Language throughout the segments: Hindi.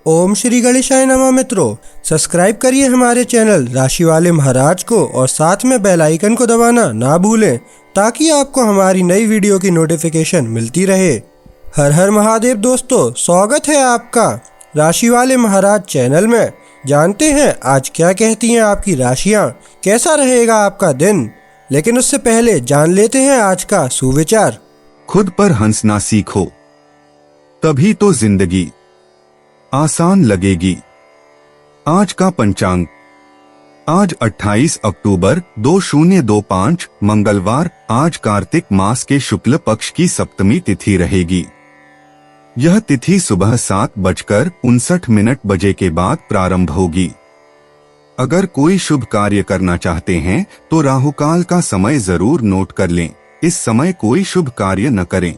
ओम श्री गणेशाय नमः। मित्रों, सब्सक्राइब करिए हमारे चैनल राशि वाले महाराज को और साथ में बेल आइकन को दबाना ना भूलें ताकि आपको हमारी नई वीडियो की नोटिफिकेशन मिलती रहे। हर हर महादेव दोस्तों, स्वागत है आपका राशि वाले महाराज चैनल में। जानते हैं आज क्या कहती हैं आपकी राशियां, कैसा रहेगा आपका दिन। लेकिन उससे पहले जान लेते हैं आज का सुविचार। खुद पर हंसना सीखो, तभी तो जिंदगी आसान लगेगी। आज का पंचांग, आज 28 अक्टूबर 2025 मंगलवार। आज कार्तिक मास के शुक्ल पक्ष की सप्तमी तिथि रहेगी। यह तिथि सुबह 7:59 बजे के बाद प्रारंभ होगी। अगर कोई शुभ कार्य करना चाहते हैं तो राहुकाल का समय जरूर नोट कर लें। इस समय कोई शुभ कार्य न करें।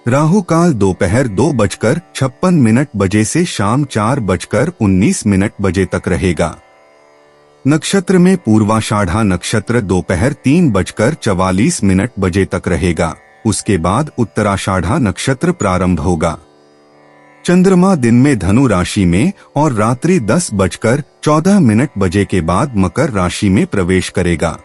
राहु काल दोपहर 2:56 बजे से शाम 4:19 बजे तक रहेगा। नक्षत्र में पूर्वाषाढ़ा नक्षत्र दोपहर 3:44 बजे तक रहेगा। उसके बाद उत्तराषाढ़ा नक्षत्र प्रारंभ होगा। चंद्रमा दिन में धनु राशि में और रात्रि 10:14 बजे के बाद मकर राशि में प्रवेश करेगा।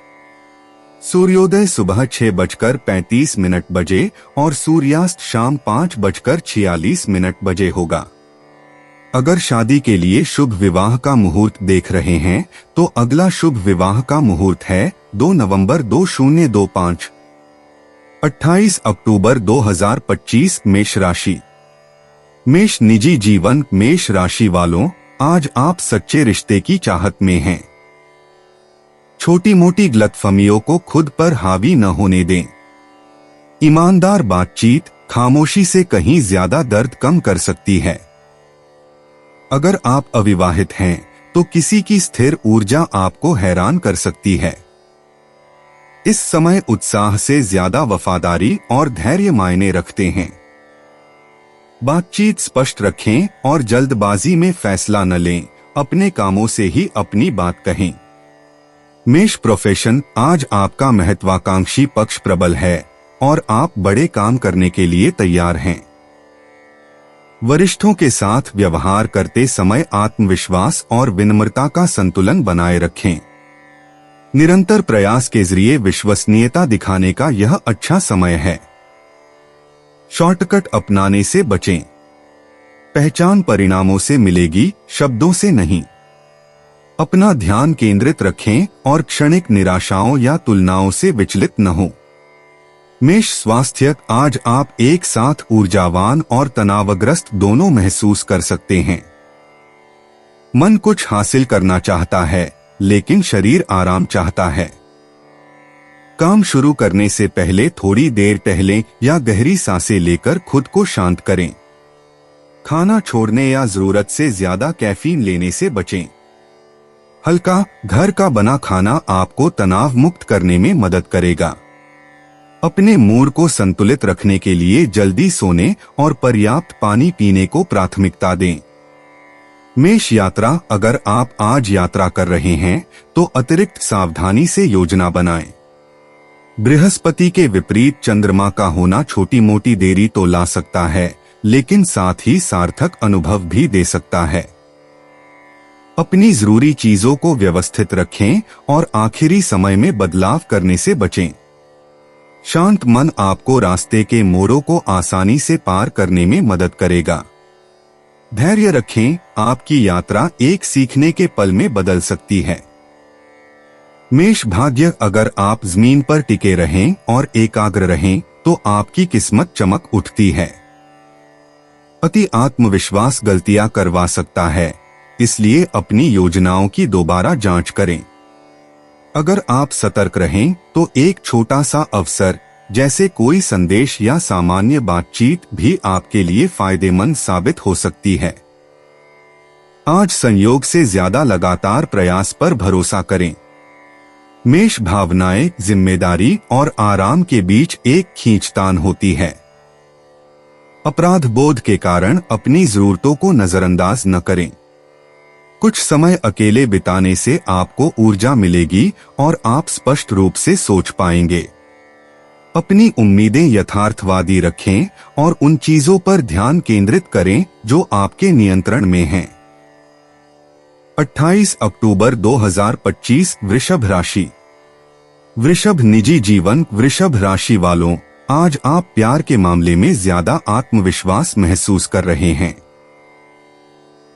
सूर्योदय सुबह 6:35 बजे और सूर्यास्त शाम 5:46 बजे होगा। अगर शादी के लिए शुभ विवाह का मुहूर्त देख रहे हैं तो अगला शुभ विवाह का मुहूर्त है 2 नवंबर 2025। 28 अक्टूबर 2025 मेष राशि। मेष निजी जीवन। मेष राशि वालों, आज आप सच्चे रिश्ते की चाहत में हैं। छोटी मोटी गलतफहमियों को खुद पर हावी न होने दें। ईमानदार बातचीत खामोशी से कहीं ज्यादा दर्द कम कर सकती है। अगर आप अविवाहित हैं तो किसी की स्थिर ऊर्जा आपको हैरान कर सकती है। इस समय उत्साह से ज्यादा वफादारी और धैर्य मायने रखते हैं। बातचीत स्पष्ट रखें और जल्दबाजी में फैसला न लें। अपने कामों से ही अपनी बात कहें। मेष प्रोफेशन। आज आपका महत्वाकांक्षी पक्ष प्रबल है और आप बड़े काम करने के लिए तैयार हैं। वरिष्ठों के साथ व्यवहार करते समय आत्मविश्वास और विनम्रता का संतुलन बनाए रखें। निरंतर प्रयास के जरिए विश्वसनीयता दिखाने का यह अच्छा समय है। शॉर्टकट अपनाने से बचें। पहचान परिणामों से मिलेगी, शब्दों से नहीं। अपना ध्यान केंद्रित रखें और क्षणिक निराशाओं या तुलनाओं से विचलित न हो। मेष स्वास्थ्य। आज आप एक साथ ऊर्जावान और तनावग्रस्त दोनों महसूस कर सकते हैं। मन कुछ हासिल करना चाहता है लेकिन शरीर आराम चाहता है। काम शुरू करने से पहले थोड़ी देर टहलें या गहरी सांसें लेकर खुद को शांत करें। खाना छोड़ने या जरूरत से ज्यादा कैफीन लेने से बचें। हल्का घर का बना खाना आपको तनाव मुक्त करने में मदद करेगा। अपने मूड को संतुलित रखने के लिए जल्दी सोने और पर्याप्त पानी पीने को प्राथमिकता दें। मेष यात्रा। अगर आप आज यात्रा कर रहे हैं तो अतिरिक्त सावधानी से योजना बनाएं। बृहस्पति के विपरीत चंद्रमा का होना छोटी मोटी देरी तो ला सकता है लेकिन साथ ही सार्थक अनुभव भी दे सकता है। अपनी जरूरी चीजों को व्यवस्थित रखें और आखिरी समय में बदलाव करने से बचें। शांत मन आपको रास्ते के मोड़ों को आसानी से पार करने में मदद करेगा। धैर्य रखें, आपकी यात्रा एक सीखने के पल में बदल सकती है। मेष भाग्य। अगर आप जमीन पर टिके रहें और एकाग्र रहें तो आपकी किस्मत चमक उठती है। अति आत्मविश्वास गलतियां करवा सकता है, इसलिए अपनी योजनाओं की दोबारा जांच करें। अगर आप सतर्क रहें तो एक छोटा सा अवसर जैसे कोई संदेश या सामान्य बातचीत भी आपके लिए फायदेमंद साबित हो सकती है। आज संयोग से ज्यादा लगातार प्रयास पर भरोसा करें। मेष भावनाएं। जिम्मेदारी और आराम के बीच एक खींचतान होती है। अपराध बोध के कारण अपनी जरूरतों को नजरअंदाज न करें। कुछ समय अकेले बिताने से आपको ऊर्जा मिलेगी और आप स्पष्ट रूप से सोच पाएंगे। अपनी उम्मीदें यथार्थवादी रखें और उन चीजों पर ध्यान केंद्रित करें जो आपके नियंत्रण में हैं। 28 अक्टूबर 2025 वृषभ राशि। वृषभ निजी जीवन। वृषभ राशि वालों, आज आप प्यार के मामले में ज्यादा आत्मविश्वास महसूस कर रहे हैं।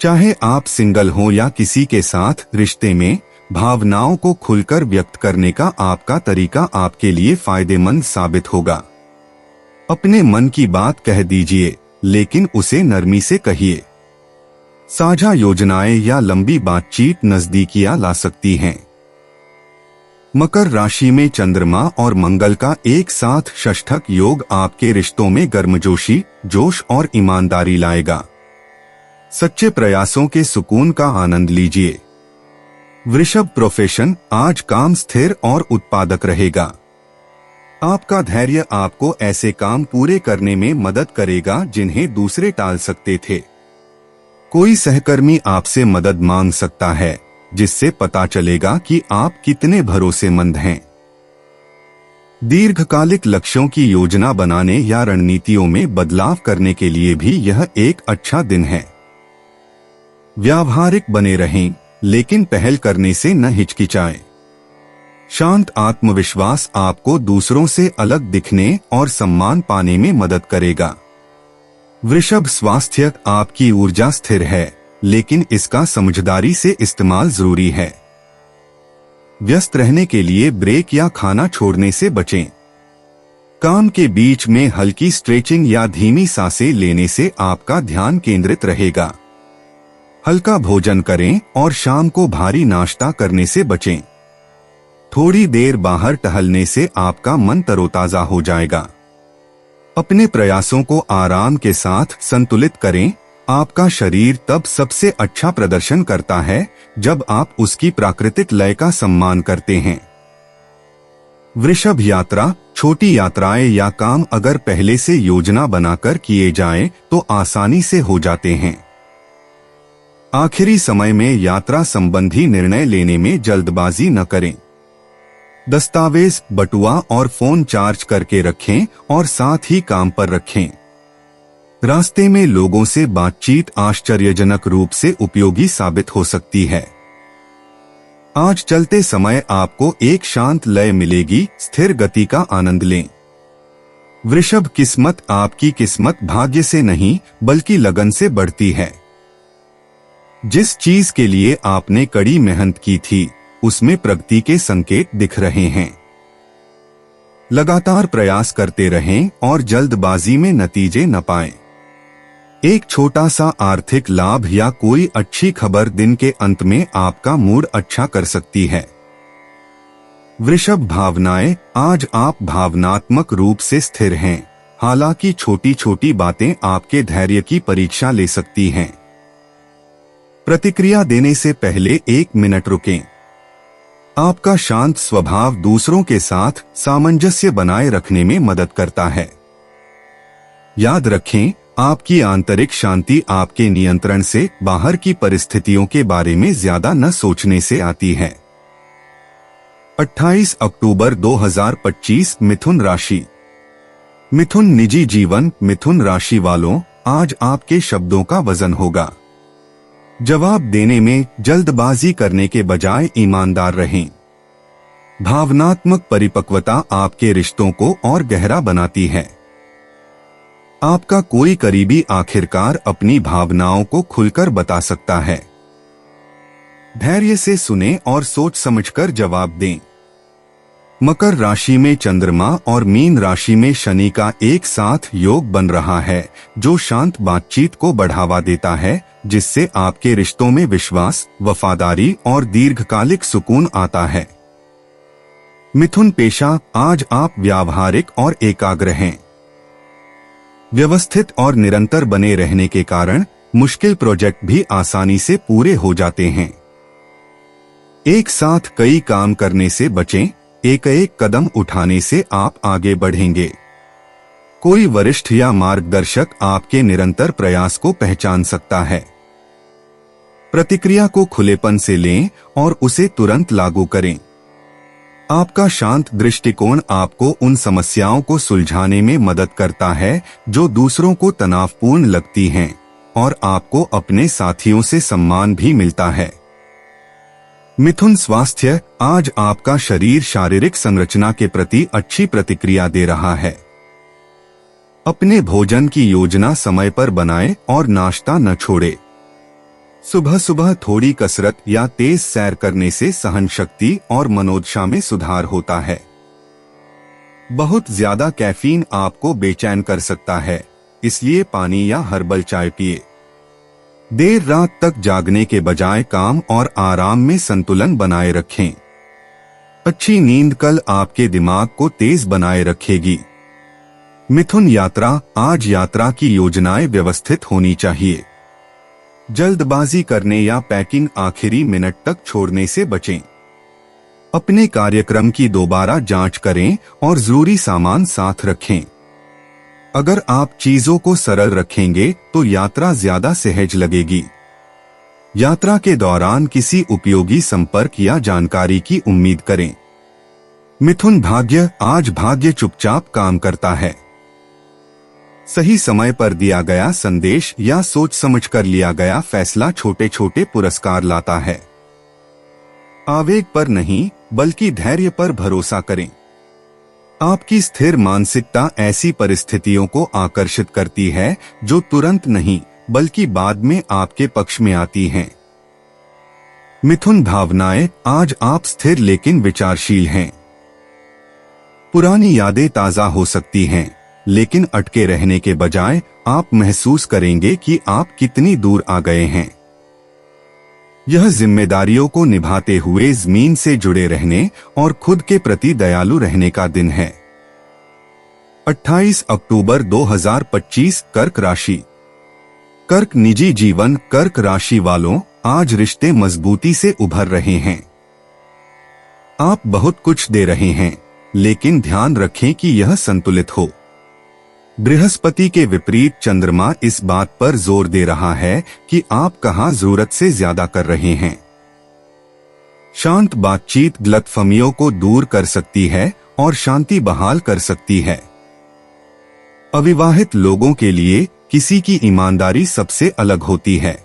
चाहे आप सिंगल हो या किसी के साथ रिश्ते में, भावनाओं को खुलकर व्यक्त करने का आपका तरीका आपके लिए फायदेमंद साबित होगा। अपने मन की बात कह दीजिए, लेकिन उसे नरमी से कहिए। साझा योजनाएं या लंबी बातचीत नजदीकियां ला सकती हैं। मकर राशि में चंद्रमा और मंगल का एक साथ षष्ठक योग आपके रिश्तों में गर्मजोशी, जोश और ईमानदारी लाएगा। सच्चे प्रयासों के सुकून का आनंद लीजिए। वृषभ प्रोफेशन। आज काम स्थिर और उत्पादक रहेगा। आपका धैर्य आपको ऐसे काम पूरे करने में मदद करेगा जिन्हें दूसरे टाल सकते थे। कोई सहकर्मी आपसे मदद मांग सकता है, जिससे पता चलेगा कि आप कितने भरोसेमंद हैं। दीर्घकालिक लक्ष्यों की योजना बनाने या रणनीतियों में बदलाव करने के लिए भी यह एक अच्छा दिन है। व्यावहारिक बने रहें, लेकिन पहल करने से न हिचकिचाएं। शांत आत्मविश्वास आपको दूसरों से अलग दिखने और सम्मान पाने में मदद करेगा। वृषभ स्वास्थ्य। आपकी ऊर्जा स्थिर है, लेकिन इसका समझदारी से इस्तेमाल जरूरी है। व्यस्त रहने के लिए ब्रेक या खाना छोड़ने से बचें। काम के बीच में हल्की स्ट्रेचिंग या धीमी सांसें लेने से आपका ध्यान केंद्रित रहेगा। हल्का भोजन करें और शाम को भारी नाश्ता करने से बचें। थोड़ी देर बाहर टहलने से आपका मन तरोताजा हो जाएगा। अपने प्रयासों को आराम के साथ संतुलित करें। आपका शरीर तब सबसे अच्छा प्रदर्शन करता है जब आप उसकी प्राकृतिक लय का सम्मान करते हैं। वृषभ यात्रा। छोटी यात्राएं या काम अगर पहले से योजना बनाकर किए जाएं तो आसानी से हो जाते हैं। आखिरी समय में यात्रा संबंधी निर्णय लेने में जल्दबाजी न करें। दस्तावेज, बटुआ और फोन चार्ज करके रखें और साथ ही काम पर रखें। रास्ते में लोगों से बातचीत आश्चर्यजनक रूप से उपयोगी साबित हो सकती है। आज चलते समय आपको एक शांत लय मिलेगी। स्थिर गति का आनंद लें। वृषभ किस्मत। आपकी किस्मत भाग्य से नहीं बल्कि लगन से बढ़ती है। जिस चीज के लिए आपने कड़ी मेहनत की थी, उसमें प्रगति के संकेत दिख रहे हैं। लगातार प्रयास करते रहें और जल्दबाजी में नतीजे न पाएं। एक छोटा सा आर्थिक लाभ या कोई अच्छी खबर दिन के अंत में आपका मूड अच्छा कर सकती है। वृषभ भावनाएं। आज आप भावनात्मक रूप से स्थिर हैं, हालांकि छोटी छोटी बातें आपके धैर्य की परीक्षा ले सकती हैं। प्रतिक्रिया देने से पहले 1 मिनट रुकें। आपका शांत स्वभाव दूसरों के साथ सामंजस्य बनाए रखने में मदद करता है। याद रखें, आपकी आंतरिक शांति आपके नियंत्रण से बाहर की परिस्थितियों के बारे में ज्यादा न सोचने से आती है। 28 अक्टूबर 2025 मिथुन राशि। मिथुन निजी जीवन। मिथुन राशि वालों, आज आपके शब्दों का वजन होगा। जवाब देने में जल्दबाजी करने के बजाय ईमानदार रहें। भावनात्मक परिपक्वता आपके रिश्तों को और गहरा बनाती है। आपका कोई करीबी आखिरकार अपनी भावनाओं को खुलकर बता सकता है। धैर्य से सुनें और सोच समझकर जवाब दें। मकर राशि में चंद्रमा और मीन राशि में शनि का एक साथ योग बन रहा है, जो शांत बातचीत को बढ़ावा देता है, जिससे आपके रिश्तों में विश्वास, वफादारी और दीर्घकालिक सुकून आता है। मिथुन पेशा। आज आप व्यावहारिक और एकाग्र हैं। व्यवस्थित और निरंतर बने रहने के कारण मुश्किल प्रोजेक्ट भी आसानी से पूरे हो जाते हैं। एक साथ कई काम करने से बचें। एक एक कदम उठाने से आप आगे बढ़ेंगे। कोई वरिष्ठ या मार्गदर्शक आपके निरंतर प्रयास को पहचान सकता है। प्रतिक्रिया को खुलेपन से लें और उसे तुरंत लागू करें। आपका शांत दृष्टिकोण आपको उन समस्याओं को सुलझाने में मदद करता है जो दूसरों को तनावपूर्ण लगती हैं, और आपको अपने साथियों से सम्मान भी मिलता है। मिथुन स्वास्थ्य, आज आपका शरीर शारीरिक संरचना के प्रति अच्छी प्रतिक्रिया दे रहा है। अपने भोजन की योजना समय पर बनाएं और नाश्ता न छोड़े। सुबह सुबह थोड़ी कसरत या तेज सैर करने से सहन शक्ति और मनोदशा में सुधार होता है। बहुत ज्यादा कैफीन आपको बेचैन कर सकता है, इसलिए पानी या हर्बल चाय पिए। देर रात तक जागने के बजाय काम और आराम में संतुलन बनाए रखें। अच्छी नींद कल आपके दिमाग को तेज बनाए रखेगी। मिथुन यात्रा, आज यात्रा की योजनाएं व्यवस्थित होनी चाहिए। जल्दबाजी करने या पैकिंग आखिरी मिनट तक छोड़ने से बचें। अपने कार्यक्रम की दोबारा जांच करें और जरूरी सामान साथ रखें। अगर आप चीजों को सरल रखेंगे तो यात्रा ज्यादा सहज लगेगी। यात्रा के दौरान किसी उपयोगी संपर्क या जानकारी की उम्मीद करें। मिथुन भाग्य, आज भाग्य चुपचाप काम करता है। सही समय पर दिया गया संदेश या सोच समझकर लिया गया फैसला छोटे छोटे पुरस्कार लाता है। आवेग पर नहीं बल्कि धैर्य पर भरोसा करें। आपकी स्थिर मानसिकता ऐसी परिस्थितियों को आकर्षित करती है जो तुरंत नहीं बल्कि बाद में आपके पक्ष में आती हैं। मिथुन भावनाएं, आज आप स्थिर लेकिन विचारशील हैं। पुरानी यादें ताजा हो सकती हैं, लेकिन अटके रहने के बजाय आप महसूस करेंगे कि आप कितनी दूर आ गए हैं। यह जिम्मेदारियों को निभाते हुए जमीन से जुड़े रहने और खुद के प्रति दयालु रहने का दिन है। 28 अक्टूबर 2025, कर्क राशि। कर्क निजी जीवन, कर्क राशि वालों, आज रिश्ते मजबूती से उभर रहे हैं। आप बहुत कुछ दे रहे हैं, लेकिन ध्यान रखें कि यह संतुलित हो। बृहस्पति के विपरीत चंद्रमा इस बात पर जोर दे रहा है कि आप कहां जरूरत से ज्यादा कर रहे हैं। शांत बातचीत गलतफहमियों को दूर कर सकती है और शांति बहाल कर सकती है। अविवाहित लोगों के लिए किसी की ईमानदारी सबसे अलग होती है।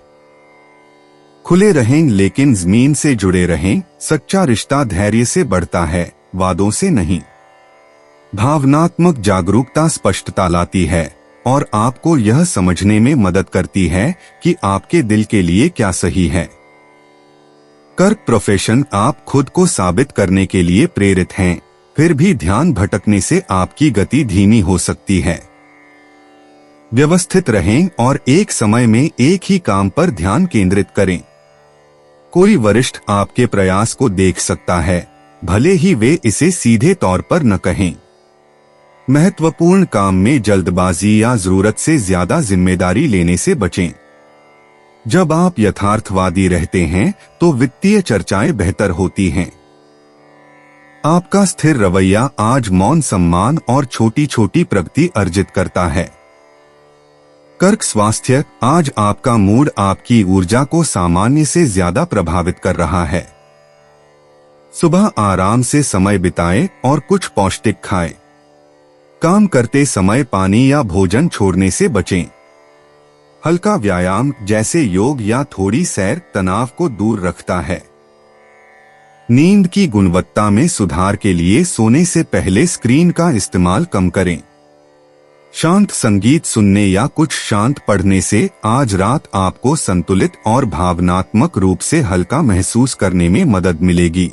खुले रहें लेकिन जमीन से जुड़े रहें। सच्चा रिश्ता धैर्य से बढ़ता है, वादों से नहीं। भावनात्मक जागरूकता स्पष्टता लाती है और आपको यह समझने में मदद करती है कि आपके दिल के लिए क्या सही है। कर्क प्रोफेशन, आप खुद को साबित करने के लिए प्रेरित हैं, फिर भी ध्यान भटकने से आपकी गति धीमी हो सकती है। व्यवस्थित रहें और एक समय में एक ही काम पर ध्यान केंद्रित करें। कोई वरिष्ठ आपके प्रयास को देख सकता है, भले ही वे इसे सीधे तौर पर न कहें। महत्वपूर्ण काम में जल्दबाजी या जरूरत से ज्यादा जिम्मेदारी लेने से बचें। जब आप यथार्थवादी रहते हैं तो वित्तीय चर्चाएं बेहतर होती हैं। आपका स्थिर रवैया आज मौन सम्मान और छोटी छोटी प्रगति अर्जित करता है। कर्क स्वास्थ्य, आज आपका मूड आपकी ऊर्जा को सामान्य से ज्यादा प्रभावित कर रहा है। सुबह आराम से समय बिताएं और कुछ पौष्टिक खाएं। काम करते समय पानी या भोजन छोड़ने से बचें। हल्का व्यायाम जैसे योग या थोड़ी सैर तनाव को दूर रखता है। नींद की गुणवत्ता में सुधार के लिए सोने से पहले स्क्रीन का इस्तेमाल कम करें। शांत संगीत सुनने या कुछ शांत पढ़ने से आज रात आपको संतुलित और भावनात्मक रूप से हल्का महसूस करने में मदद मिलेगी।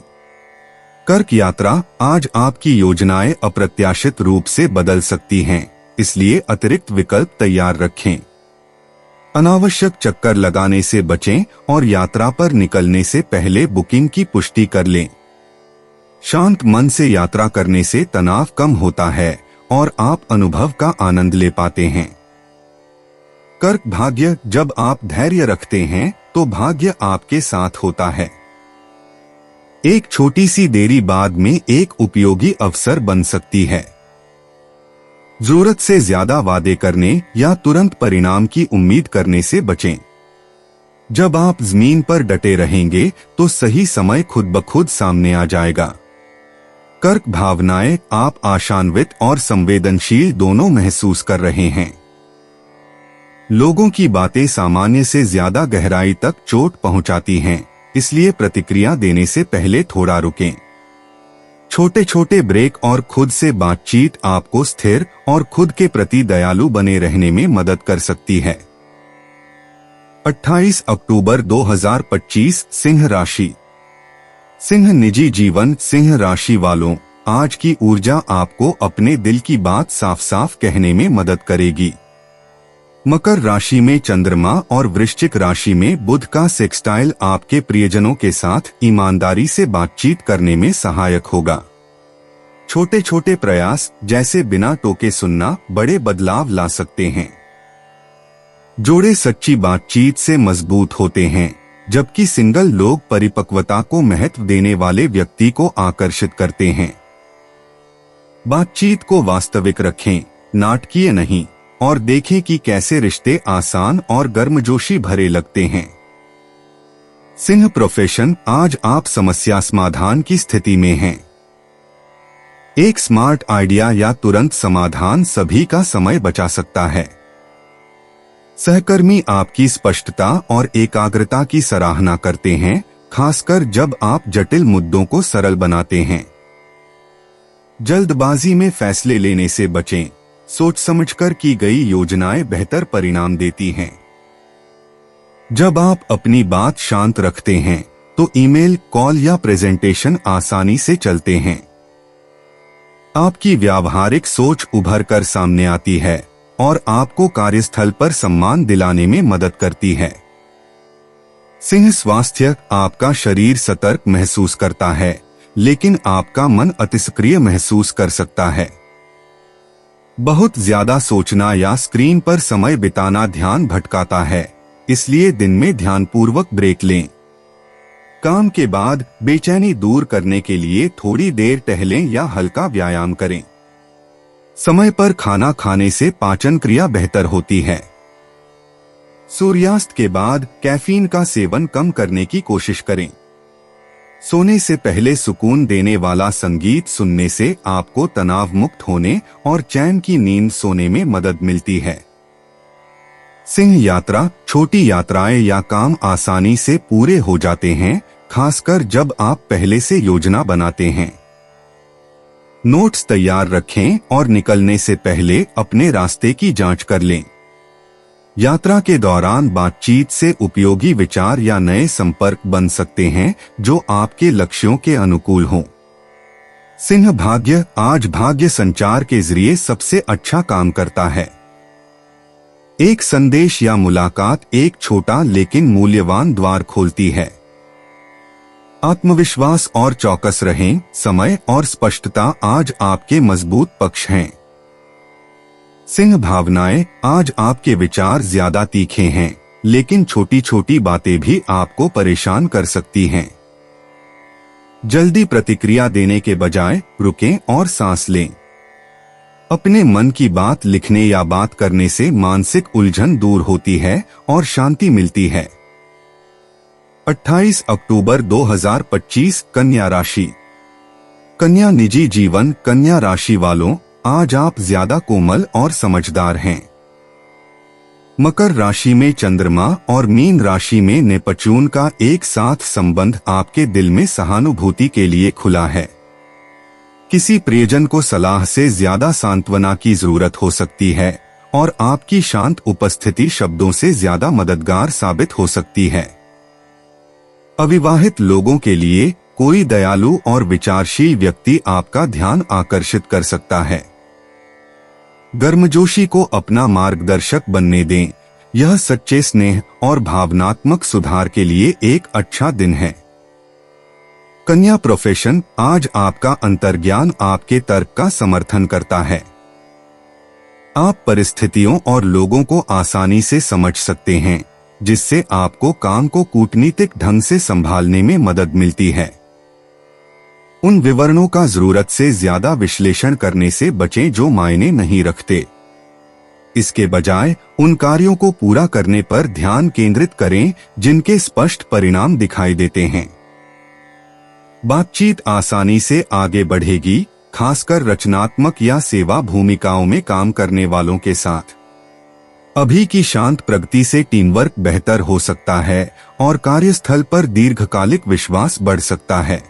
कर्क यात्रा, आज आपकी योजनाएं अप्रत्याशित रूप से बदल सकती हैं, इसलिए अतिरिक्त विकल्प तैयार रखें। अनावश्यक चक्कर लगाने से बचें और यात्रा पर निकलने से पहले बुकिंग की पुष्टि कर लें। शांत मन से यात्रा करने से तनाव कम होता है और आप अनुभव का आनंद ले पाते हैं। कर्क भाग्य, जब आप धैर्य रखते हैं तो भाग्य आपके साथ होता है। एक छोटी सी देरी बाद में एक उपयोगी अवसर बन सकती है। जरूरत से ज्यादा वादे करने या तुरंत परिणाम की उम्मीद करने से बचें। जब आप जमीन पर डटे रहेंगे तो सही समय खुद ब खुद सामने आ जाएगा। कर्क भावनाएं, आप आशान्वित और संवेदनशील दोनों महसूस कर रहे हैं। लोगों की बातें सामान्य से ज्यादा गहराई तक चोट पहुंचाती हैं, इसलिए प्रतिक्रिया देने से पहले थोड़ा रुकें। छोटे छोटे ब्रेक और खुद से बातचीत आपको स्थिर और खुद के प्रति दयालु बने रहने में मदद कर सकती है। 28 अक्टूबर 2025 सिंह राशि। सिंह निजी जीवन। सिंह राशि वालों, आज की ऊर्जा आपको अपने दिल की बात साफ साफ कहने में मदद करेगी। मकर राशि में चंद्रमा और वृश्चिक राशि में बुध का सेक्सटाइल आपके प्रियजनों के साथ ईमानदारी से बातचीत करने में सहायक होगा। छोटे छोटे प्रयास जैसे बिना टोके सुनना बड़े बदलाव ला सकते हैं। जोड़े सच्ची बातचीत से मजबूत होते हैं, जबकि सिंगल लोग परिपक्वता को महत्व देने वाले व्यक्ति को आकर्षित करते हैं। बातचीत को वास्तविक रखें, नाटकीय नहीं, और देखें कि कैसे रिश्ते आसान और गर्मजोशी भरे लगते हैं। सिंह प्रोफेशन। आज आप समस्या समाधान की स्थिति में हैं। एक स्मार्ट आइडिया या तुरंत समाधान सभी का समय बचा सकता है। सहकर्मी आपकी स्पष्टता और एकाग्रता की सराहना करते हैं, खासकर जब आप जटिल मुद्दों को सरल बनाते हैं। जल्दबाजी में फैसले लेने से बचें। सोच समझकर की गई योजनाएं बेहतर परिणाम देती हैं। जब आप अपनी बात शांत रखते हैं तो ईमेल, कॉल या प्रेजेंटेशन आसानी से चलते हैं। आपकी व्यावहारिक सोच उभर कर सामने आती है और आपको कार्यस्थल पर सम्मान दिलाने में मदद करती है। सिंह स्वास्थ्य। आपका शरीर सतर्क महसूस करता है, लेकिन आपका मन अतिसक्रिय महसूस कर सकता है। बहुत ज्यादा सोचना या स्क्रीन पर समय बिताना ध्यान भटकाता है, इसलिए दिन में ध्यानपूर्वक ब्रेक लें। काम के बाद बेचैनी दूर करने के लिए थोड़ी देर टहलें या हल्का व्यायाम करें। समय पर खाना खाने से पाचन क्रिया बेहतर होती है। सूर्यास्त के बाद कैफीन का सेवन कम करने की कोशिश करें। सोने से पहले सुकून देने वाला संगीत सुनने से आपको तनाव मुक्त होने और चैन की नींद सोने में मदद मिलती है। सिंह यात्रा। छोटी यात्राएं या काम आसानी से पूरे हो जाते हैं, खासकर जब आप पहले से योजना बनाते हैं। नोट्स तैयार रखें और निकलने से पहले अपने रास्ते की जांच कर लें। यात्रा के दौरान बातचीत से उपयोगी विचार या नए संपर्क बन सकते हैं जो आपके लक्ष्यों के अनुकूल हों। सिंह भाग्य। आज भाग्य संचार के जरिए सबसे अच्छा काम करता है। एक संदेश या मुलाकात एक छोटा लेकिन मूल्यवान द्वार खोलती है। आत्मविश्वास और चौकस रहें। समय और स्पष्टता आज आपके मजबूत पक्ष हैं। सिंह भावनाएं। आज आपके विचार ज्यादा तीखे हैं, लेकिन छोटी छोटी बातें भी आपको परेशान कर सकती हैं। जल्दी प्रतिक्रिया देने के बजाय रुकें और सांस लें। अपने मन की बात लिखने या बात करने से मानसिक उलझन दूर होती है और शांति मिलती है। 28 अक्टूबर 2025 कन्या राशि। कन्या निजी जीवन। कन्या राशि वालों, आज आप ज्यादा कोमल और समझदार हैं। मकर राशि में चंद्रमा और मीन राशि में नेपच्यून का एक साथ संबंध आपके दिल में सहानुभूति के लिए खुला है। किसी प्रियजन को सलाह से ज्यादा सांत्वना की जरूरत हो सकती है और आपकी शांत उपस्थिति शब्दों से ज्यादा मददगार साबित हो सकती है। अविवाहित लोगों के लिए कोई दयालु और विचारशील व्यक्ति आपका ध्यान आकर्षित कर सकता है। गर्मजोशी को अपना मार्गदर्शक बनने दें। यह सच्चे स्नेह और भावनात्मक सुधार के लिए एक अच्छा दिन है। कन्या प्रोफेशन। आज आपका अंतर्ज्ञान आपके तर्क का समर्थन करता है। आप परिस्थितियों और लोगों को आसानी से समझ सकते हैं, जिससे आपको काम को कूटनीतिक ढंग से संभालने में मदद मिलती है। उन विवरणों का जरूरत से ज्यादा विश्लेषण करने से बचें जो मायने नहीं रखते। इसके बजाय उन कार्यों को पूरा करने पर ध्यान केंद्रित करें जिनके स्पष्ट परिणाम दिखाई देते हैं। बातचीत आसानी से आगे बढ़ेगी, खासकर रचनात्मक या सेवा भूमिकाओं में काम करने वालों के साथ। अभी की शांत प्रगति से टीम वर्क बेहतर हो सकता है और कार्यस्थल पर दीर्घकालिक विश्वास बढ़ सकता है।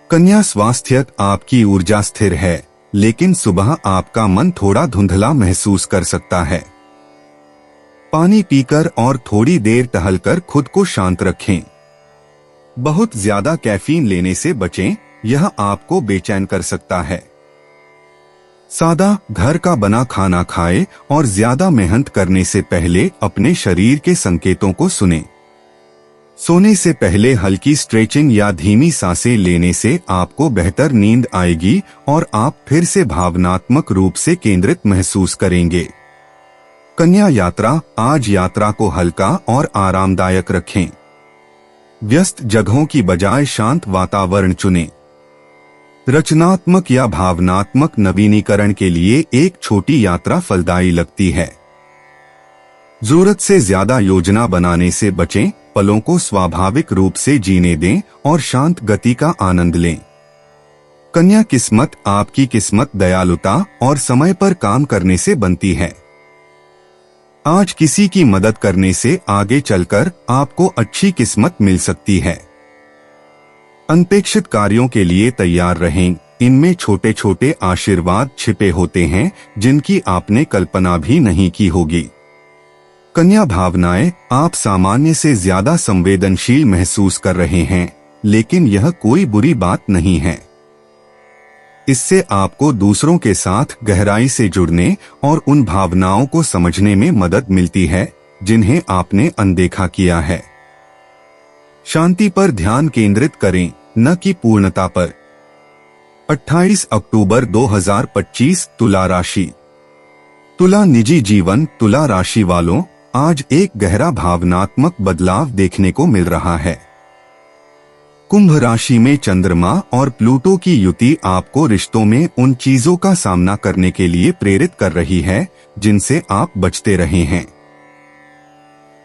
कन्या स्वास्थ्य, आपकी ऊर्जा स्थिर है, लेकिन सुबह आपका मन थोड़ा धुंधला महसूस कर सकता है। पानी पीकर और थोड़ी देर टहलकर खुद को शांत रखें। बहुत ज्यादा कैफीन लेने से बचें, यह आपको बेचैन कर सकता है। सादा घर का बना खाना खाएं और ज्यादा मेहनत करने से पहले अपने शरीर के संकेतों को सुनें। सोने से पहले हल्की स्ट्रेचिंग या धीमी सांसें लेने से आपको बेहतर नींद आएगी और आप फिर से भावनात्मक रूप से केंद्रित महसूस करेंगे। कन्या यात्रा, आज यात्रा को हल्का और आरामदायक रखें। व्यस्त जगहों की बजाय शांत वातावरण चुनें। रचनात्मक या भावनात्मक नवीनीकरण के लिए एक छोटी यात्रा फलदायी लगती है। जरूरत से ज्यादा योजना बनाने से बचें, पलों को स्वाभाविक रूप से जीने दें और शांत गति का आनंद लें। कन्या किस्मत, आपकी किस्मत दयालुता और समय पर काम करने से बनती है। आज किसी की मदद करने से आगे चलकर आपको अच्छी किस्मत मिल सकती है। अनपेक्षित कार्यों के लिए तैयार रहें, इनमें छोटे छोटे आशीर्वाद छिपे होते हैं जिनकी आपने कल्पना भी नहीं की होगी। कन्या भावनाएं, आप सामान्य से ज्यादा संवेदनशील महसूस कर रहे हैं, लेकिन यह कोई बुरी बात नहीं है। इससे आपको दूसरों के साथ गहराई से जुड़ने और उन भावनाओं को समझने में मदद मिलती है जिन्हें आपने अनदेखा किया है। शांति पर ध्यान केंद्रित करें, न कि पूर्णता पर। 28 अक्टूबर 2025, तुला राशि। तुला निजी जीवन, तुला राशि वालों, आज एक गहरा भावनात्मक बदलाव देखने को मिल रहा है। कुंभ राशि में चंद्रमा और प्लूटो की युति आपको रिश्तों में उन चीजों का सामना करने के लिए प्रेरित कर रही है जिनसे आप बचते रहे हैं।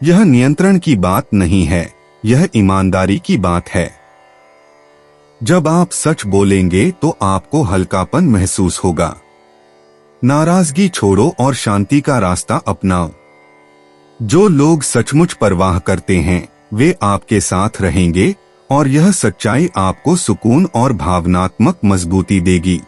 यह नियंत्रण की बात नहीं है, यह ईमानदारी की बात है। जब आप सच बोलेंगे तो आपको हल्कापन महसूस होगा। नाराजगी छोड़ो और शांति का रास्ता अपनाओ। जो लोग सचमुच परवाह करते हैं वे आपके साथ रहेंगे और यह सच्चाई आपको सुकून और भावनात्मक मजबूती देगी।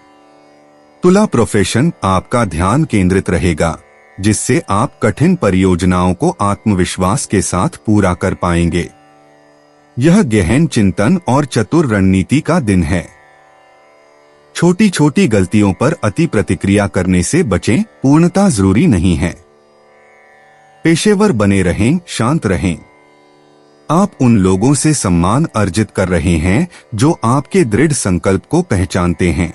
तुला प्रोफेशन, आपका ध्यान केंद्रित रहेगा जिससे आप कठिन परियोजनाओं को आत्मविश्वास के साथ पूरा कर पाएंगे। यह गहन चिंतन और चतुर रणनीति का दिन है। छोटी छोटी गलतियों पर अति प्रतिक्रिया करने से बचें, पूर्णता जरूरी नहीं है। पेशेवर बने रहें, शांत रहें। आप उन लोगों से सम्मान अर्जित कर रहे हैं जो आपके दृढ़ संकल्प को पहचानते हैं।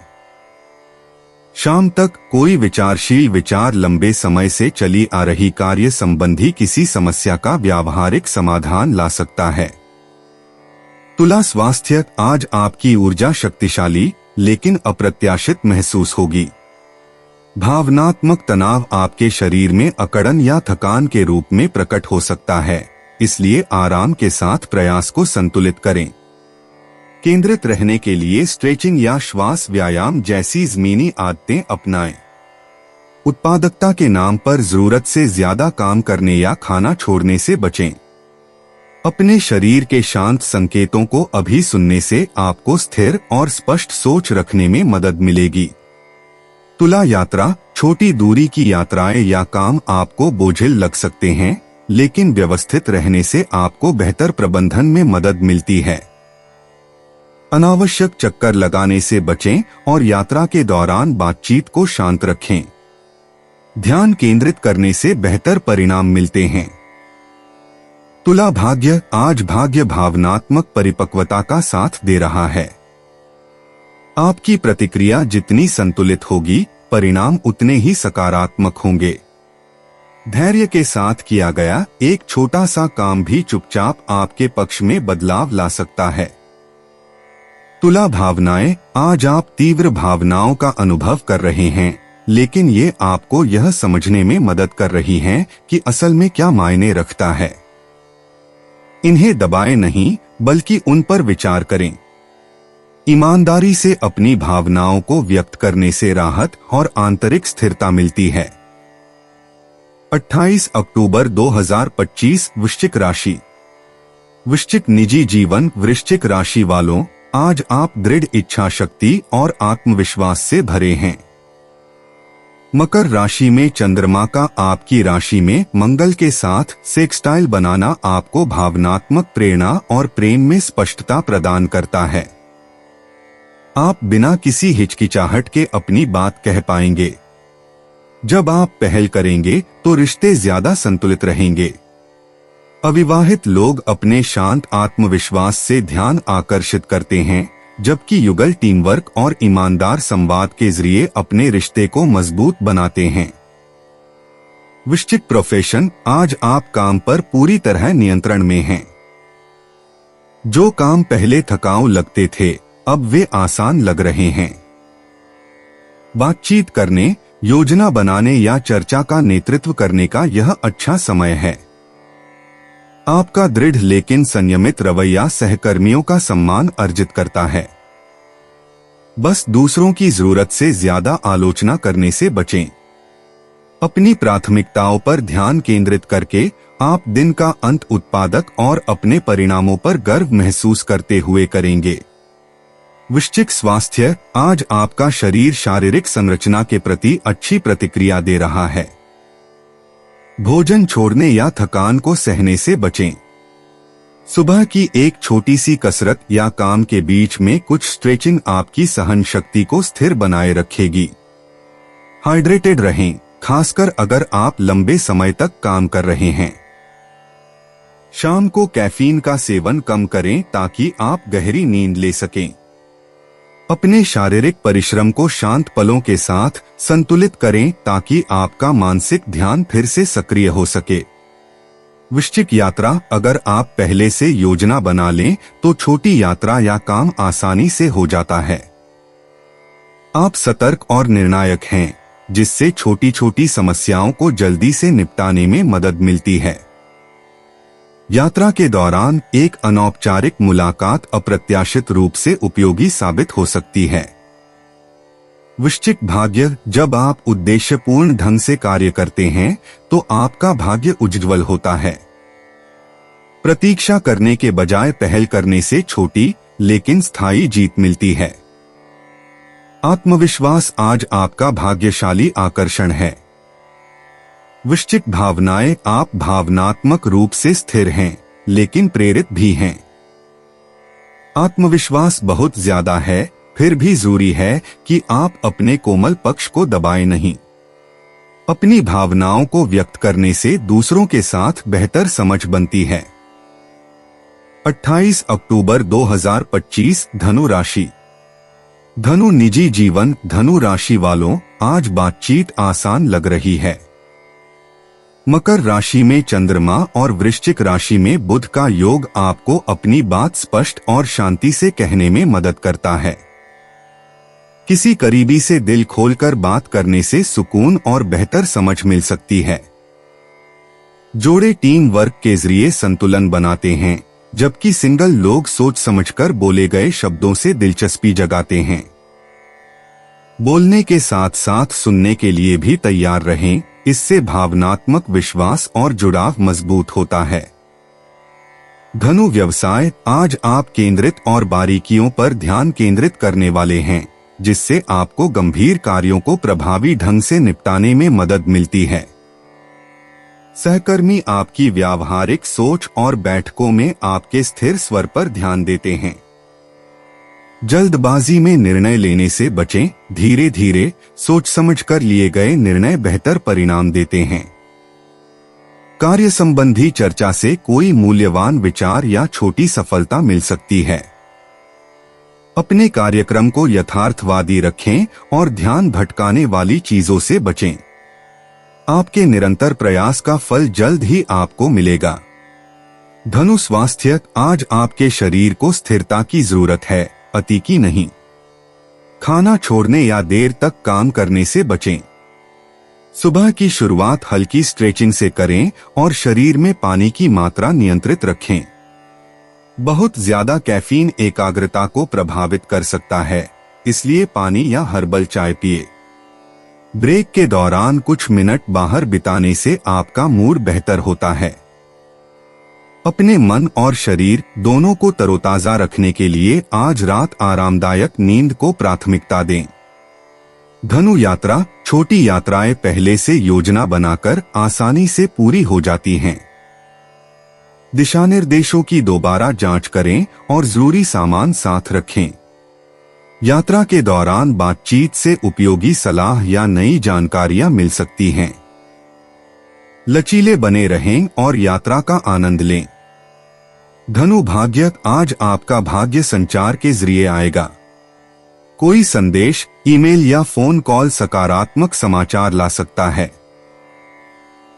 शाम तक कोई विचारशील विचार लंबे समय से चली आ रही कार्य संबंधी किसी समस्या का व्यावहारिक समाधान ला सकता है। तुला स्वास्थ्य, आज आपकी ऊर्जा शक्तिशाली लेकिन अप्रत्याशित महसूस होगी। भावनात्मक तनाव आपके शरीर में अकड़न या थकान के रूप में प्रकट हो सकता है, इसलिए आराम के साथ प्रयास को संतुलित करें। केंद्रित रहने के लिए स्ट्रेचिंग या श्वास व्यायाम जैसी ज़मीनी आदतें अपनाएं। उत्पादकता के नाम पर जरूरत से ज्यादा काम करने या खाना छोड़ने से बचें। अपने शरीर के शांत संकेतों को अभी सुनने से आपको स्थिर और स्पष्ट सोच रखने में मदद मिलेगी। तुला यात्रा, छोटी दूरी की यात्राएं या काम आपको बोझिल लग सकते हैं, लेकिन व्यवस्थित रहने से आपको बेहतर प्रबंधन में मदद मिलती है। अनावश्यक चक्कर लगाने से बचें और यात्रा के दौरान बातचीत को शांत रखें। ध्यान केंद्रित करने से बेहतर परिणाम मिलते हैं। तुला भाग्य, आज भाग्य भावनात्मक परिपक्वता का साथ दे रहा है। आपकी प्रतिक्रिया जितनी संतुलित होगी, परिणाम उतने ही सकारात्मक होंगे। धैर्य के साथ किया गया एक छोटा सा काम भी चुपचाप आपके पक्ष में बदलाव ला सकता है। तुला भावनाएं, आज आप तीव्र भावनाओं का अनुभव कर रहे हैं, लेकिन ये आपको यह समझने में मदद कर रही हैं कि असल में क्या मायने रखता है। इन्हें दबाएं नहीं, बल्कि उन पर विचार करें। ईमानदारी से अपनी भावनाओं को व्यक्त करने से राहत और आंतरिक स्थिरता मिलती है। 28 अक्टूबर 2025 वृश्चिक राशि। वृश्चिक निजी जीवन। वृश्चिक राशि वालों, आज आप दृढ़ इच्छा शक्ति और आत्मविश्वास से भरे हैं। मकर राशि में चंद्रमा का आपकी राशि में मंगल के साथ सेक्सटाइल बनाना आपको भावनात्मक प्रेरणा और प्रेम में स्पष्टता प्रदान करता है। आप बिना किसी हिचकिचाहट के अपनी बात कह पाएंगे। जब आप पहल करेंगे तो रिश्ते ज्यादा संतुलित रहेंगे। अविवाहित लोग अपने शांत आत्मविश्वास से ध्यान आकर्षित करते हैं, जबकि युगल टीम वर्क और ईमानदार संवाद के जरिए अपने रिश्ते को मजबूत बनाते हैं। वृश्चिक प्रोफेशन। आज आप काम पर पूरी तरह नियंत्रण में हैं। जो काम पहले थकाऊ लगते थे, अब वे आसान लग रहे हैं। बातचीत करने, योजना बनाने या चर्चा का नेतृत्व करने का यह अच्छा समय है। आपका दृढ़ लेकिन संयमित रवैया सहकर्मियों का सम्मान अर्जित करता है। बस दूसरों की जरूरत से ज्यादा आलोचना करने से बचें। अपनी प्राथमिकताओं पर ध्यान केंद्रित करके आप दिन का अंत उत्पादक और अपने परिणामों पर गर्व महसूस करते हुए करेंगे। वृश्चिक स्वास्थ्य। आज आपका शरीर शारीरिक संरचना के प्रति अच्छी प्रतिक्रिया दे रहा है। भोजन छोड़ने या थकान को सहने से बचें। सुबह की एक छोटी सी कसरत या काम के बीच में कुछ स्ट्रेचिंग आपकी सहन शक्ति को स्थिर बनाए रखेगी। हाइड्रेटेड रहें, खासकर अगर आप लंबे समय तक काम कर रहे हैं। शाम को कैफीन का सेवन कम करें ताकि आप गहरी नींद ले सकें। अपने शारीरिक परिश्रम को शांत पलों के साथ संतुलित करें ताकि आपका मानसिक ध्यान फिर से सक्रिय हो सके। वृश्चिक यात्रा। अगर आप पहले से योजना बना लें तो छोटी यात्रा या काम आसानी से हो जाता है। आप सतर्क और निर्णायक हैं, जिससे छोटी छोटी समस्याओं को जल्दी से निपटाने में मदद मिलती है। यात्रा के दौरान एक अनौपचारिक मुलाकात अप्रत्याशित रूप से उपयोगी साबित हो सकती है। वृश्चिक भाग्य। जब आप उद्देश्यपूर्ण ढंग से कार्य करते हैं तो आपका भाग्य उज्ज्वल होता है। प्रतीक्षा करने के बजाय पहल करने से छोटी लेकिन स्थायी जीत मिलती है। आत्मविश्वास। आज आपका भाग्यशाली आकर्षण है। वृश्चिक भावनाएं। आप भावनात्मक रूप से स्थिर हैं, लेकिन प्रेरित भी हैं। आत्मविश्वास बहुत ज्यादा है, फिर भी जरूरी है कि आप अपने कोमल पक्ष को दबाएं नहीं। अपनी भावनाओं को व्यक्त करने से दूसरों के साथ बेहतर समझ बनती है। 28 अक्टूबर 2025 धनु राशि। धनु निजी जीवन। धनु राशि वालों, आज बातचीत आसान लग रही है। मकर राशि में चंद्रमा और वृश्चिक राशि में बुध का योग आपको अपनी बात स्पष्ट और शांति से कहने में मदद करता है। किसी करीबी से दिल खोलकर बात करने से सुकून और बेहतर समझ मिल सकती है। जोड़े टीम वर्क के जरिए संतुलन बनाते हैं, जबकि सिंगल लोग सोच समझकर बोले गए शब्दों से दिलचस्पी जगाते हैं। बोलने के साथ साथ सुनने के लिए भी तैयार रहें, इससे भावनात्मक विश्वास और जुड़ाव मजबूत होता है। धनु व्यवसाय। आज आप केंद्रित और बारीकियों पर ध्यान केंद्रित करने वाले हैं, जिससे आपको गंभीर कार्यों को प्रभावी ढंग से निपटाने में मदद मिलती है। सहकर्मी आपकी व्यावहारिक सोच और बैठकों में आपके स्थिर स्वर पर ध्यान देते हैं। जल्दबाजी में निर्णय लेने से बचें, धीरे धीरे सोच समझकर लिए गए निर्णय बेहतर परिणाम देते हैं। कार्य संबंधी चर्चा से कोई मूल्यवान विचार या छोटी सफलता मिल सकती है। अपने कार्यक्रम को यथार्थवादी रखें और ध्यान भटकाने वाली चीजों से बचें। आपके निरंतर प्रयास का फल जल्द ही आपको मिलेगा। धनु स्वास्थ्य। आज आपके शरीर को स्थिरता की जरूरत है, अति की नहीं। खाना छोड़ने या देर तक काम करने से बचें। सुबह की शुरुआत हल्की स्ट्रेचिंग से करें और शरीर में पानी की मात्रा नियंत्रित रखें। बहुत ज्यादा कैफीन एकाग्रता को प्रभावित कर सकता है, इसलिए पानी या हर्बल चाय पिए। ब्रेक के दौरान कुछ मिनट बाहर बिताने से आपका मूड बेहतर होता है। अपने मन और शरीर दोनों को तरोताजा रखने के लिए आज रात आरामदायक नींद को प्राथमिकता दें। धनु यात्रा, छोटी यात्राएं पहले से योजना बनाकर आसानी से पूरी हो जाती हैं। दिशा निर्देशों की दोबारा जांच करें और जरूरी सामान साथ रखें। यात्रा के दौरान बातचीत से उपयोगी सलाह या नई जानकारियां मिल सकती हैं। लचीले बने रहें और यात्रा का आनंद लें। धनु भाग्य, आज आपका भाग्य संचार के जरिए आएगा। कोई संदेश, ईमेल या फोन कॉल सकारात्मक समाचार ला सकता है।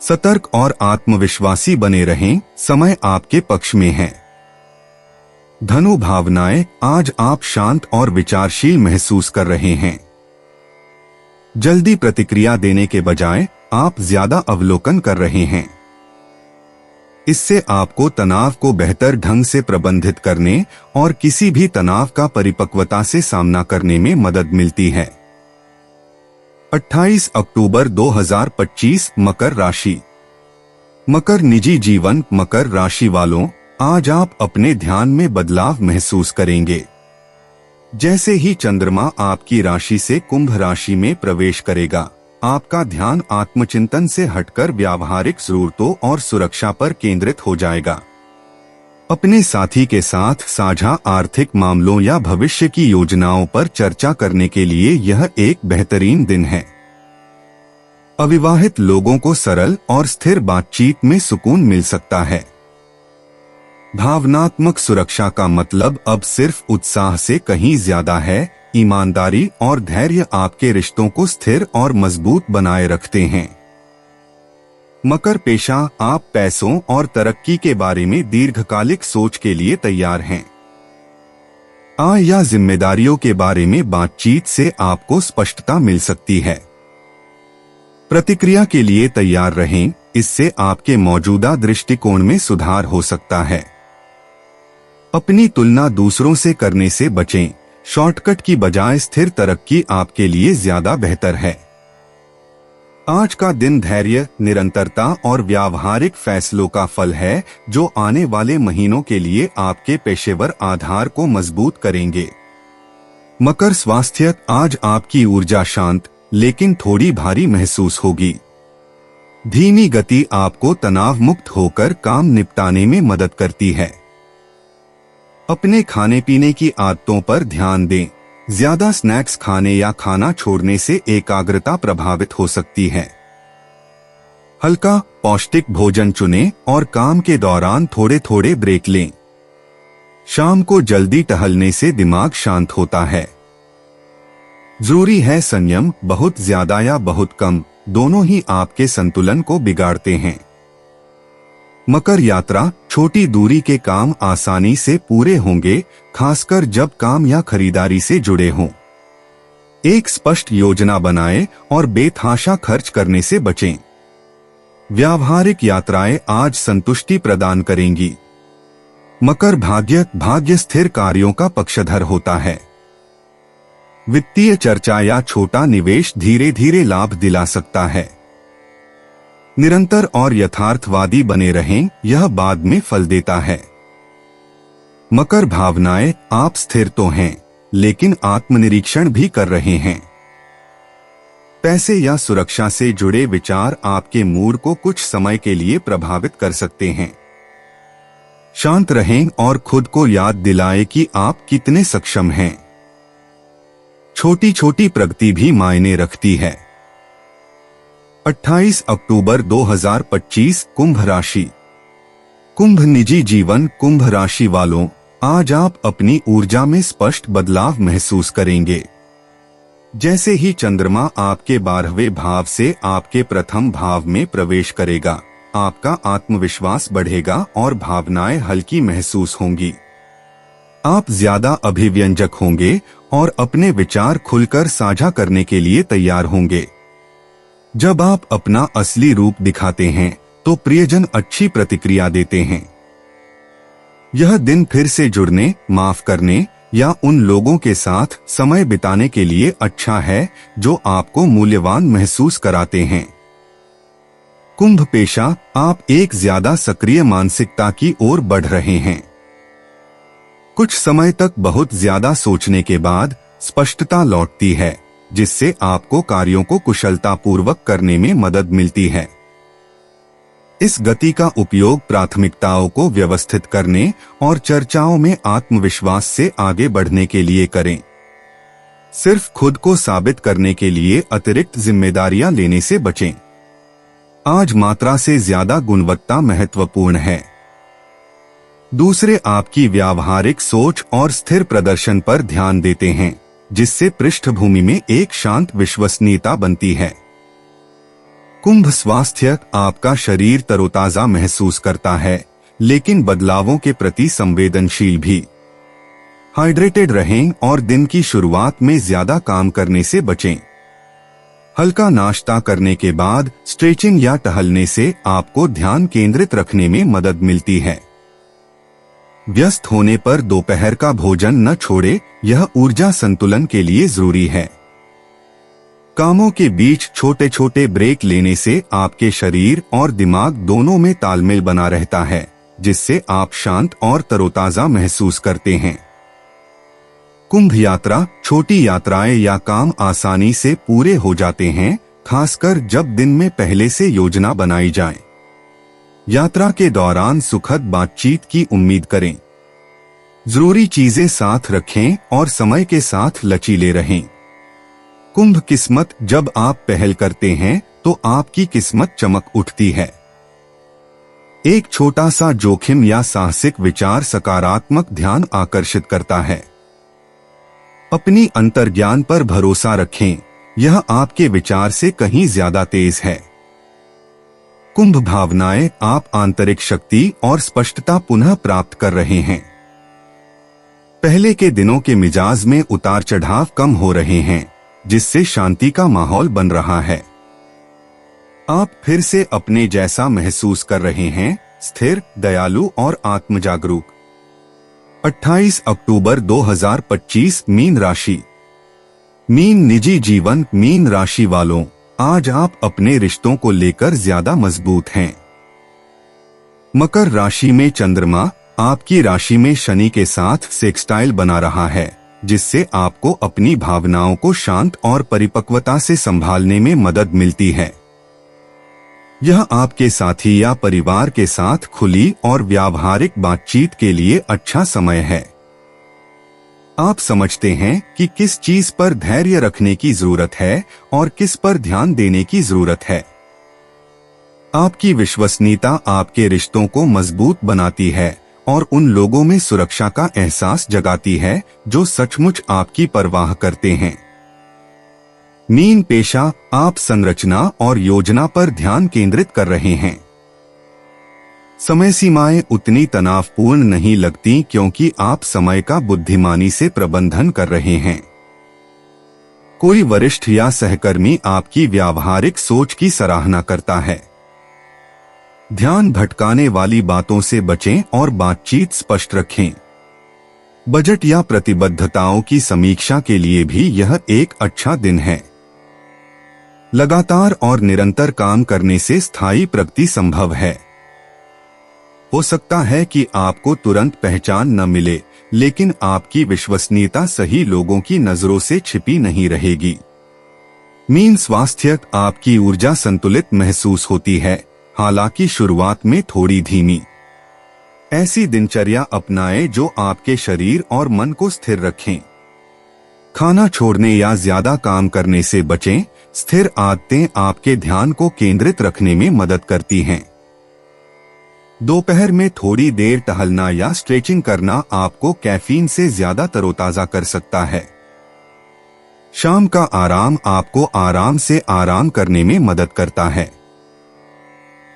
सतर्क और आत्मविश्वासी बने रहें, समय आपके पक्ष में है। धनु भावनाएं, आज आप शांत और विचारशील महसूस कर रहे हैं। जल्दी प्रतिक्रिया देने के बजाय आप ज्यादा अवलोकन कर रहे हैं। इससे आपको तनाव को बेहतर ढंग से प्रबंधित करने और किसी भी तनाव का परिपक्वता से सामना करने में मदद मिलती है। 28 अक्टूबर 2025 मकर राशि। मकर निजी जीवन, मकर राशि वालों, आज आप अपने ध्यान में बदलाव महसूस करेंगे। जैसे ही चंद्रमा आपकी राशि से कुंभ राशि में प्रवेश करेगा, आपका ध्यान आत्मचिंतन से हटकर व्यावहारिक जरूरतों और सुरक्षा पर केंद्रित हो जाएगा। अपने साथी के साथ साझा आर्थिक मामलों या भविष्य की योजनाओं पर चर्चा करने के लिए यह एक बेहतरीन दिन है। अविवाहित लोगों को सरल और स्थिर बातचीत में सुकून मिल सकता है। भावनात्मक सुरक्षा का मतलब अब सिर्फ उत्साह से कहीं ज्यादा है। ईमानदारी और धैर्य आपके रिश्तों को स्थिर और मजबूत बनाए रखते हैं। मकर पेशा, आप पैसों और तरक्की के बारे में दीर्घकालिक सोच के लिए तैयार हैं। आय या जिम्मेदारियों के बारे में बातचीत से आपको स्पष्टता मिल सकती है। प्रतिक्रिया के लिए तैयार रहें, इससे आपके मौजूदा दृष्टिकोण में सुधार हो सकता है। अपनी तुलना दूसरों से करने से बचें। शॉर्टकट की बजाय स्थिर तरक्की आपके लिए ज्यादा बेहतर है। आज का दिन धैर्य, निरंतरता और व्यावहारिक फैसलों का फल है, जो आने वाले महीनों के लिए आपके पेशेवर आधार को मजबूत करेंगे। मकर स्वास्थ्य, आज आपकी ऊर्जा शांत लेकिन थोड़ी भारी महसूस होगी। धीमी गति आपको तनाव मुक्त होकर काम निपटाने में मदद करती है। अपने खाने पीने की आदतों पर ध्यान दें। ज्यादा स्नैक्स खाने या खाना छोड़ने से एकाग्रता प्रभावित हो सकती है। हल्का पौष्टिक भोजन चुनें और काम के दौरान थोड़े थोड़े ब्रेक लें। शाम को जल्दी टहलने से दिमाग शांत होता है। जरूरी है संयम, बहुत ज्यादा या बहुत कम, दोनों ही आपके संतुलन को बिगाड़ते हैं। मकर यात्रा, छोटी दूरी के काम आसानी से पूरे होंगे, खासकर जब काम या खरीदारी से जुड़े हों। एक स्पष्ट योजना बनाएं और बेतहाशा खर्च करने से बचें। व्यावहारिक यात्राएं आज संतुष्टि प्रदान करेंगी। मकर भाग्य स्थिर कार्यों का पक्षधर होता है। वित्तीय चर्चा या छोटा निवेश धीरे धीरे लाभ दिला सकता है। निरंतर और यथार्थवादी बने रहें, यह बाद में फल देता है। मकर भावनाएं, आप स्थिर तो हैं, लेकिन आत्मनिरीक्षण भी कर रहे हैं। पैसे या सुरक्षा से जुड़े विचार आपके मूड को कुछ समय के लिए प्रभावित कर सकते हैं। शांत रहें और खुद को याद दिलाएं कि आप कितने सक्षम हैं। छोटी छोटी प्रगति भी मायने रखती है। 28 अक्टूबर 2025 कुंभ राशि। कुंभ निजी जीवन, कुंभ राशि वालों, आज आप अपनी ऊर्जा में स्पष्ट बदलाव महसूस करेंगे। जैसे ही चंद्रमा आपके 12वें भाव से आपके प्रथम भाव में प्रवेश करेगा, आपका आत्मविश्वास बढ़ेगा और भावनाएं हल्की महसूस होंगी। आप ज्यादा अभिव्यंजक होंगे और अपने विचार खुलकर साझा करने के लिए तैयार होंगे। जब आप अपना असली रूप दिखाते हैं, तो प्रियजन अच्छी प्रतिक्रिया देते हैं। यह दिन फिर से जुड़ने, माफ करने या उन लोगों के साथ समय बिताने के लिए अच्छा है जो आपको मूल्यवान महसूस कराते हैं। कुंभ पेशा, आप एक ज्यादा सक्रिय मानसिकता की ओर बढ़ रहे हैं। कुछ समय तक बहुत ज्यादा सोचने के बाद स्पष्टता लौटती है, जिससे आपको कार्यों को कुशलतापूर्वक करने में मदद मिलती है। इस गति का उपयोग प्राथमिकताओं को व्यवस्थित करने और चर्चाओं में आत्मविश्वास से आगे बढ़ने के लिए करें। सिर्फ खुद को साबित करने के लिए अतिरिक्त जिम्मेदारियां लेने से बचें। आज मात्रा से ज्यादा गुणवत्ता महत्वपूर्ण है। दूसरे आपकी व्यावहारिक सोच और स्थिर प्रदर्शन पर ध्यान देते हैं, जिससे पृष्ठभूमि में एक शांत विश्वसनीयता बनती है। कुंभ स्वास्थ्य, आपका शरीर तरोताजा महसूस करता है, लेकिन बदलावों के प्रति संवेदनशील भी। हाइड्रेटेड रहें और दिन की शुरुआत में ज्यादा काम करने से बचें। हल्का नाश्ता करने के बाद स्ट्रेचिंग या टहलने से आपको ध्यान केंद्रित रखने में मदद मिलती है। व्यस्त होने पर दोपहर का भोजन न छोड़े, यह ऊर्जा संतुलन के लिए जरूरी है। कामों के बीच छोटे छोटे ब्रेक लेने से आपके शरीर और दिमाग दोनों में तालमेल बना रहता है, जिससे आप शांत और तरोताजा महसूस करते हैं। कुंभ यात्रा, छोटी यात्राएं या काम आसानी से पूरे हो जाते हैं, खासकर जब दिन में पहले से योजना बनाई जाए। यात्रा के दौरान सुखद बातचीत की उम्मीद करें। जरूरी चीजें साथ रखें और समय के साथ लचीले रहें। कुंभ किस्मत, जब आप पहल करते हैं तो आपकी किस्मत चमक उठती है। एक छोटा सा जोखिम या साहसिक विचार सकारात्मक ध्यान आकर्षित करता है। अपनी अंतर्ज्ञान पर भरोसा रखें, यह आपके विचार से कहीं ज्यादा तेज है। कुंभ भावनाएं, आप आंतरिक शक्ति और स्पष्टता पुनः प्राप्त कर रहे हैं। पहले के दिनों के मिजाज में उतार चढ़ाव कम हो रहे हैं, जिससे शांति का माहौल बन रहा है। आप फिर से अपने जैसा महसूस कर रहे हैं, स्थिर, दयालु और आत्मजागरूक। 28 अक्टूबर 2025, मीन राशि। मीन निजी जीवन, मीन राशि वालों, आज आप अपने रिश्तों को लेकर ज्यादा मजबूत हैं। मकर राशि में चंद्रमा आपकी राशि में शनि के साथ सेक्सटाइल बना रहा है, जिससे आपको अपनी भावनाओं को शांत और परिपक्वता से संभालने में मदद मिलती है। यह आपके साथी या परिवार के साथ खुली और व्यावहारिक बातचीत के लिए अच्छा समय है। आप समझते हैं कि किस चीज पर धैर्य रखने की जरूरत है और किस पर ध्यान देने की जरूरत है। आपकी विश्वसनीयता आपके रिश्तों को मजबूत बनाती है और उन लोगों में सुरक्षा का एहसास जगाती है जो सचमुच आपकी परवाह करते हैं। मीन पेशा, आप संरचना और योजना पर ध्यान केंद्रित कर रहे हैं। समय सीमाएं उतनी तनावपूर्ण नहीं लगती क्योंकि आप समय का बुद्धिमानी से प्रबंधन कर रहे हैं। कोई वरिष्ठ या सहकर्मी आपकी व्यावहारिक सोच की सराहना करता है। ध्यान भटकाने वाली बातों से बचें और बातचीत स्पष्ट रखें। बजट या प्रतिबद्धताओं की समीक्षा के लिए भी यह एक अच्छा दिन है। लगातार और निरंतर काम करने से स्थायी प्रगति संभव है। हो सकता है कि आपको तुरंत पहचान न मिले, लेकिन आपकी विश्वसनीयता सही लोगों की नजरों से छिपी नहीं रहेगी। मीन स्वास्थ्य, आपकी ऊर्जा संतुलित महसूस होती है, हालांकि शुरुआत में थोड़ी धीमी। ऐसी दिनचर्या अपनाएं जो आपके शरीर और मन को स्थिर रखें। खाना छोड़ने या ज्यादा काम करने से बचें। स्थिर आदतें आपके ध्यान को केंद्रित रखने में मदद करती हैं। दोपहर में थोड़ी देर टहलना या स्ट्रेचिंग करना आपको कैफीन से ज्यादा तरोताजा कर सकता है। शाम का आराम आपको आराम से आराम करने में मदद करता है।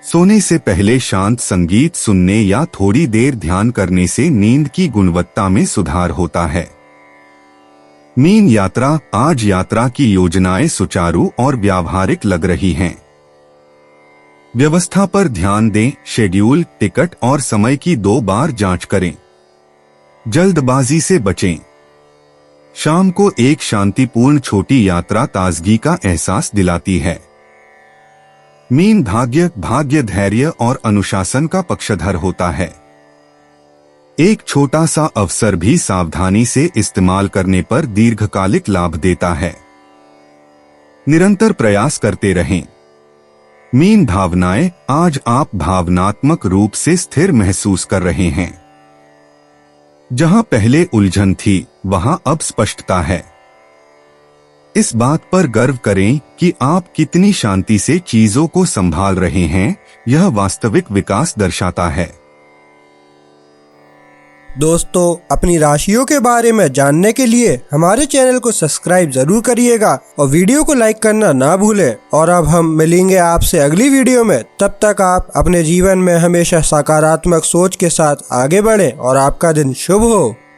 सोने से पहले शांत संगीत सुनने या थोड़ी देर ध्यान करने से नींद की गुणवत्ता में सुधार होता है। मीन यात्रा, आज यात्रा की योजनाएं सुचारू और व्यावहारिक लग रही हैं। व्यवस्था पर ध्यान दें, शेड्यूल, टिकट और समय की 2 बार जांच करें। जल्दबाजी से बचें। शाम को एक शांतिपूर्ण छोटी यात्रा ताजगी का एहसास दिलाती है। मीन भाग्य धैर्य और अनुशासन का पक्षधर होता है। एक छोटा सा अवसर भी सावधानी से इस्तेमाल करने पर दीर्घकालिक लाभ देता है। निरंतर प्रयास करते रहें। मीन भावनाएं, आज आप भावनात्मक रूप से स्थिर महसूस कर रहे हैं। जहां पहले उलझन थी, वहां अब स्पष्टता है। इस बात पर गर्व करें कि आप कितनी शांति से चीजों को संभाल रहे हैं। यह वास्तविक विकास दर्शाता है। दोस्तों, अपनी राशियों के बारे में जानने के लिए हमारे चैनल को सब्सक्राइब जरूर करिएगा और वीडियो को लाइक करना ना भूलें। और अब हम मिलेंगे आपसे अगली वीडियो में। तब तक आप अपने जीवन में हमेशा सकारात्मक सोच के साथ आगे बढ़ें और आपका दिन शुभ हो।